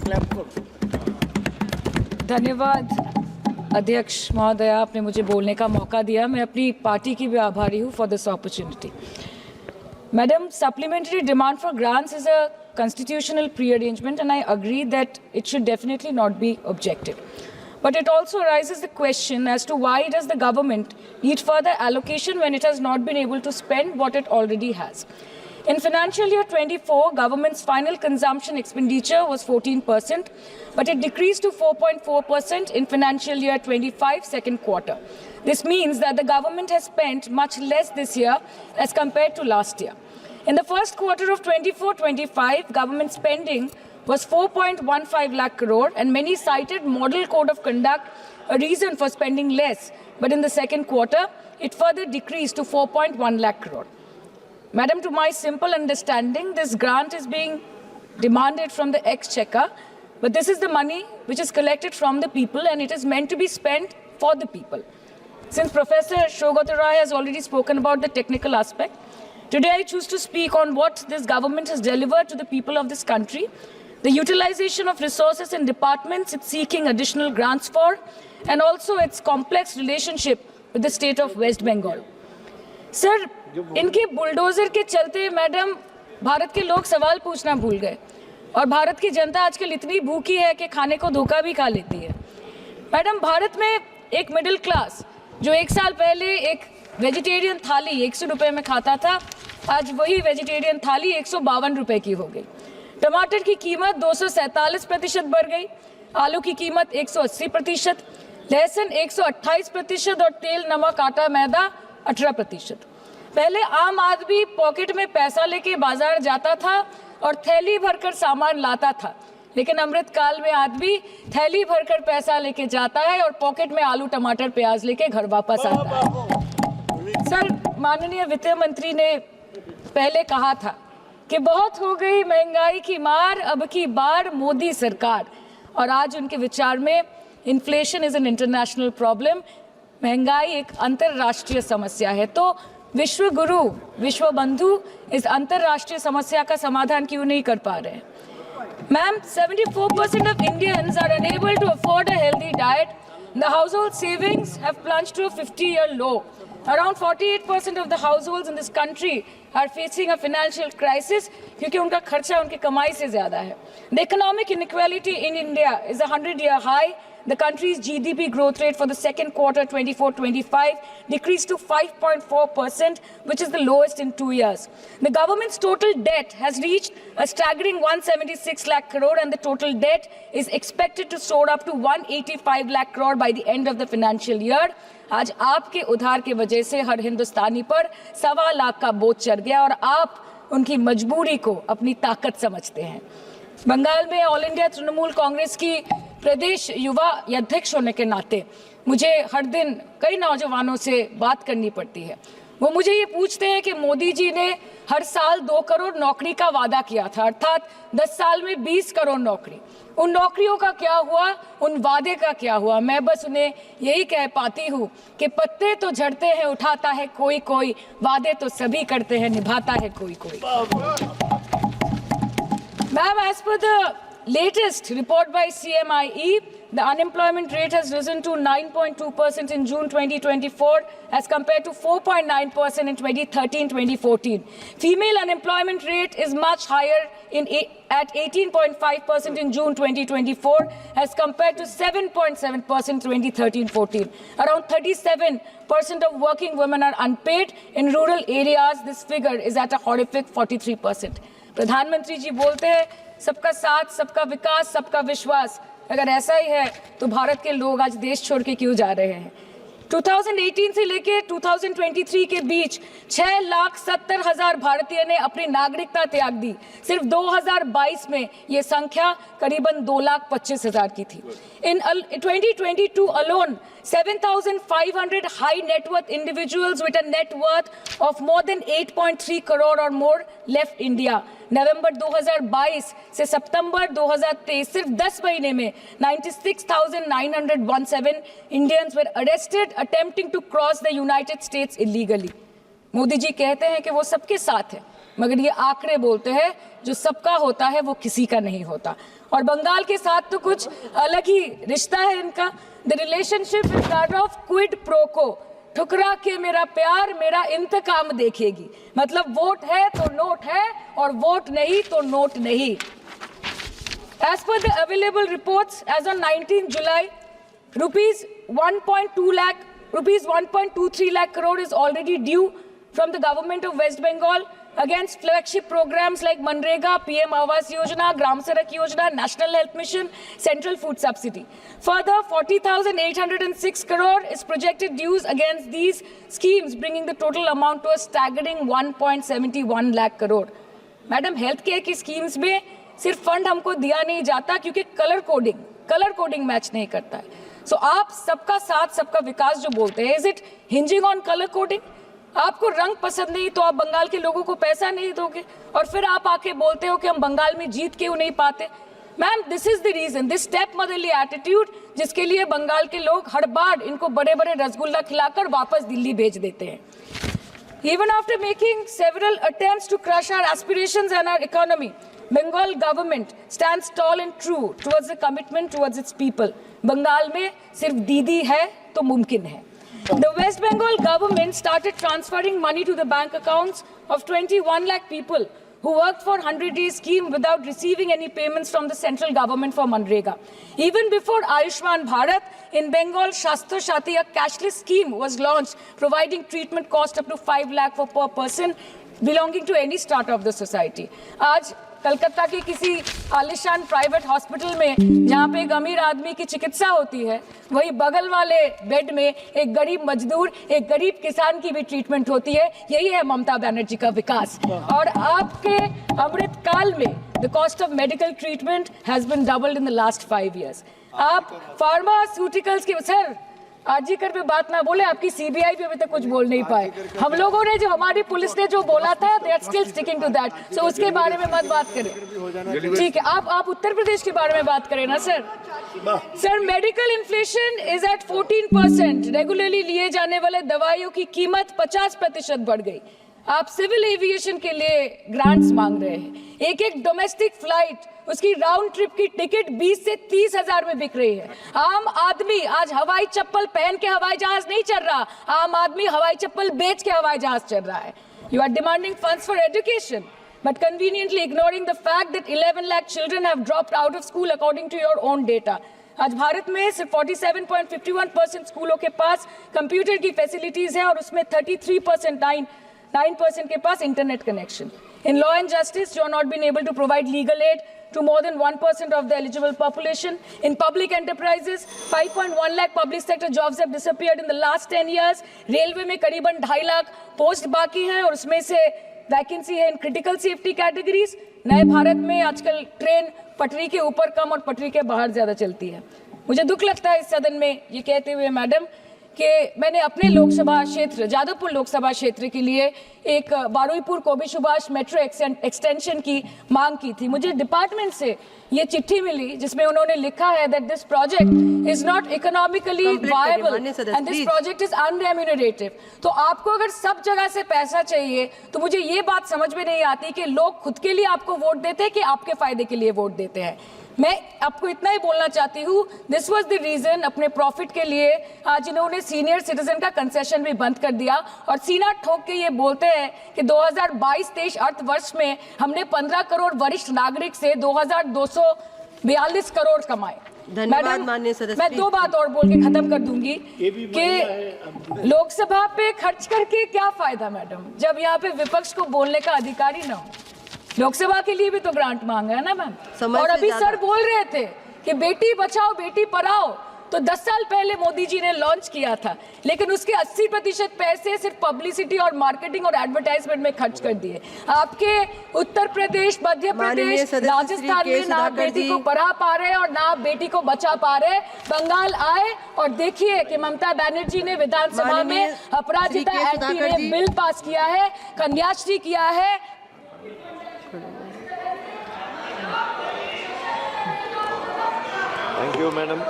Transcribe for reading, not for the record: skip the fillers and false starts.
Clap करो। धन्यवाद अध्यक्ष महोदय, आपने मुझे बोलने का मौका दिया। मैं अपनी पार्टी की भी आभारी हूँ for this opportunity. Madam, supplementary demand for grants is a constitutional pre-arrangement, and I agree that it should definitely not be objected. But it also raises the question as to why does the government need further allocation when it has not been able to spend what it already has. In financial year 24, government's final consumption expenditure was 14%, but it decreased to 4.4% in financial year 25 second quarter. This means that the government has spent much less this year as compared to last year. In the first quarter of 24-25, government spending was 4.15 lakh crore, and many cited model code of conduct a reason for spending less. But in the second quarter, it further decreased to 4.1 lakh crore. Madam, to my simple understanding, this grant is being demanded from the exchequer, but this is the money which is collected from the people, and it is meant to be spent for the people. Since Professor Shougata Rai has already spoken about the technical aspect, today I choose to speak on what this government has delivered to the people of this country, the utilization of resources in departments it's seeking additional grants for, and also its complex relationship with the state of West Bengal. Sir, इनके bulldozer के चलते madam Bharat के लोग सवाल पूछना भूल गए, और भारत की जनता आजकल इतनी भूखी है कि खाने को धोखा भी खा लेती है। मैडम, भारत में एक मिडिल क्लास जो एक साल पहले एक वेजिटेरियन थाली 100 रुपए में खाता था, आज वही वेजिटेरियन थाली 152 रुपए की हो गई। टमाटर की कीमत 247% बढ़ गई, आलू की कीमत 180%, लहसुन 128% और तेल, नमक, आटा, मैदा 18%। पहले आम आदमी पॉकेट में पैसा लेके बाजार जाता था और थैली भरकर सामान लाता था, लेकिन अमृतकाल में आदमी थैली भरकर पैसा लेके जाता है और पॉकेट में आलू, टमाटर, प्याज लेके घर वापस आता है। सर, माननीय वित्त मंत्री ने पहले कहा था कि बहुत हो गई महंगाई की मार, अब की बार मोदी सरकार, और आज उनके विचार में inflation is an international problem, महंगाई एक अंतरराष्ट्रीय समस्या है। तो विश्व गुरु, विश्व बंधु इस अंतरराष्ट्रीय समस्या का समाधान क्यों नहीं कर पा रहे हैं? Ma'am, 74% of Indians are unable to afford a healthy diet. The household savings have plunged to a 50-year low. Around 48% of the households in this country are facing a financial crisis क्योंकि उनका खर्चा उनकी कमाई से ज़्यादा है. The economic inequality in India is a 100-year high. The country's GDP growth rate for the second quarter 24-25 decreased to 5.4%, which is the lowest in 2 years. The government's total debt has reached a staggering 176 lakh crore, and the total debt is expected to soar up to 185 lakh crore by the end of the financial year. आज आपके उधार की वजह से हर हिंदुस्तानी पर 1.25 लाख का बोझ चढ़ गया, और आप उनकी मजबूरी को अपनी ताकत समझते हैं। बंगाल में ऑल इंडिया तृणमूल कांग्रेस की प्रदेश युवा अध्यक्ष होने के नाते मुझे हर दिन कई नौजवानों से बात करनी पड़ती है। वो मुझे ये पूछते हैं कि मोदी जी ने हर साल 2 करोड़ नौकरी का वादा किया था, अर्थात 10 साल में 20 करोड़ नौकरी। उन नौकरियों का क्या हुआ, उन वादे का क्या हुआ? मैं बस उन्हें यही कह पाती हूँ कि पत्ते तो झड़ते हैं, उठाता है कोई कोई, वादे तो सभी करते हैं, निभाता है कोई कोई। Ma'am, as per the latest report by CMIE, the unemployment rate has risen to 9.2% in June 2024 as compared to 4.9% in 2013-2014. Female unemployment rate is much higher at 18.5% in June 2024 as compared to 7.7% in 2013-14. Around 37% of working women are unpaid. In rural areas, this figure is at a horrific 43%. प्रधानमंत्री जी बोलते हैं सबका साथ, सबका विकास, सबका विश्वास। अगर ऐसा ही है तो भारत के लोग आज देश छोड़ के क्यों जा रहे हैं? 2018 से लेके 2023 के बीच 6,70,000 भारतीय ने अपनी नागरिकता त्याग दी। सिर्फ 2022 में ये संख्या करीबन 2,25,000 की थी। In 2022 alone, 7,500 high net worth individuals with a net worth of more than 8.3 crore or more left India. नवंबर 2022 से सितंबर 2023 सिर्फ 10 महीने में 96,917 Indians were arrested attempting to cross the United States illegally. Modi ji कहते हैं कि वो सबके साथ है, मगर ये आंकड़े बोलते हैं जो सबका होता है वो किसी का नहीं होता। और बंगाल के साथ तो कुछ अलग ही रिश्ता है इनका। The relationship is that of quid pro को, ठुकरा के मेरा प्यार मेरा इंतकाम देखेगी। मतलब वोट है तो नोट है और वोट नहीं तो नोट नहीं। As per the available reports, as on 19 July, rupees 1.23 lakh crore is already due from the government of West Bengal against flagship programs like Manrega, PM Awas Yojana, Gram Sadak Yojana, National Health Mission, Central Food Subsidy. Further, 40,806 crore is projected dues against these schemes, bringing the total amount to a staggering 1.71 lakh crore. Madam, health care की schemes में सिर्फ fund हमको दिया नहीं जाता क्योंकि colour coding match नहीं करता है। सो आप सबका साथ सबका विकास जो बोलते हैं, is it hinging on colour coding? आपको रंग पसंद नहीं तो आप बंगाल के लोगों को पैसा नहीं दोगे और फिर आप आके बोलते हो कि हम बंगाल में जीत क्यों नहीं पाते। Ma'am, this is the reason, this step motherly attitude, जिसके लिए बंगाल के लोग हर बार इनको बड़े बड़े रसगुल्ला खिलाकर वापस दिल्ली भेज देते हैं। Even after making several attempts to crush our aspirations and our economy, Bengal government stands tall and true towards the commitment towards its people. Bengal में सिर्फ दीदी है तो मुमकिन है। The West Bengal government started transferring money to the bank accounts of 21 lakh people who worked for 100-day scheme without receiving any payments from the central government for Manrega. Even before Ayushman Bharat, in Bengal, Shastra Shati, a cashless scheme was launched, providing treatment cost up to 5 lakh for per person belonging to any strata of the society. आज कलकत्ता के किसी आलिशान private hospital में जहाँ पे एक अमीर आदमी की चिकित्सा होती है, वही बगल वाले बेड में एक गरीब मजदूर, एक गरीब किसान की भी ट्रीटमेंट होती है। यही है ममता बनर्जी का विकास। और आपके अमृत काल में the cost of medical treatment has been doubled in the last 5 years। आप फार्मास्यूटिकल्स के सर आरजीकर पे बात ना बोले, आपकी सीबीआई पे अभी तक कुछ बोल नहीं पाए। हम लोगों ने जो हमारी पुलिस ने जो बोला था, they are still sticking to that. So उसके बारे में मत बात करें, ठीक है? आप उत्तर प्रदेश के बारे में बात करें ना sir. Sir, medical inflation is at 14%। Regularly लिए जाने वाले दवाइयों की कीमत 50% बढ़ गई। आप सिविल एविएशन के लिए ग्रांट्स मांग रहे हैं। एक डोमेस्टिक फ्लाइट, उसकी राउंड ट्रिप की टिकट 20 से 30 हजार में बिक रही है। आम आदमी आज हवाई चप्पल पहन के हवाई जहाज नहीं चल रहा, आम आदमी हवाई चप्पल बेच के हवाई जहाज चल रहा है। You are demanding funds for education but conveniently ignoring the fact that 11 lakh children have dropped out of school according to your own data. आज भारत में सिर्फ 47.51% स्कूलों के पास कंप्यूटर की फैसिलिटीज है और उसमें 33% के पास internet connection. In law and justice, you are not been able to provide legal aid to more than 1% of the eligible population. In public enterprises, 5.1 lakh public sector jobs have disappeared in the last 10 years. Railway में करीबन 2.5 lakh post बाकी हैं और उसमें से vacancy है in critical safety categories. नए भारत में आजकल ट्रेन पटरी के ऊपर कम और पटरी के बाहर ज्यादा चलती है। मुझे दुख लगता है इस सदन में ये कहते हुए मैडम कि मैंने अपने लोकसभा क्षेत्र जादवपुर लोकसभा क्षेत्र के लिए एक बारुईपुर कोबी सुभाष मेट्रो एक्सटेंशन की मांग की थी। मुझे डिपार्टमेंट से ये चिट्ठी मिली जिसमें उन्होंने लिखा है that this project is not economically viable and this project is unremunerative. तो आपको अगर सब जगह से पैसा चाहिए तो मुझे ये बात समझ में नहीं आती कि लोग खुद के लिए आपको वोट देते हैं कि आपके फायदे के लिए वोट देते हैं। मैं आपको इतना ही बोलना चाहती हूँ, दिस वाज द रीजन अपने प्रॉफिट के लिए आज इन्होंने सीनियर सिटीजन का कंसेशन भी बंद कर दिया और सीना ठोक के ये बोलते हैं कि 2022-23 अर्थवर्ष में हमने 15 करोड़ वरिष्ठ नागरिक से 2242 करोड़ कमाए। धन्यवाद माननीय सदस्य। मैं 2 बात और बोल के खत्म कर दूंगी कि लोकसभा पे खर्च करके क्या फायदा मैडम, जब यहाँ पे विपक्ष को बोलने का अधिकार ही ना हो। लोकसभा के लिए भी तो ग्रांट मांगा है ना मैम। और अभी सर बोल रहे थे कि बेटी बचाओ बेटी पढ़ाओ तो 10 साल पहले मोदी जी ने लॉन्च किया था, लेकिन उसके 80% पैसे सिर्फ पब्लिसिटी और मार्केटिंग और एडवर्टाइजमेंट में खर्च कर दिए। आपके उत्तर प्रदेश, मध्य प्रदेश, राजस्थान में ना बेटी को पढ़ा पा रहे और ना बेटी को बचा पा रहे। बंगाल आए और देखिए कि ममता बनर्जी ने विधानसभा में अपराजिता एक्ट में बिल पास किया है, कन्याश्री किया है। Thank you, madam.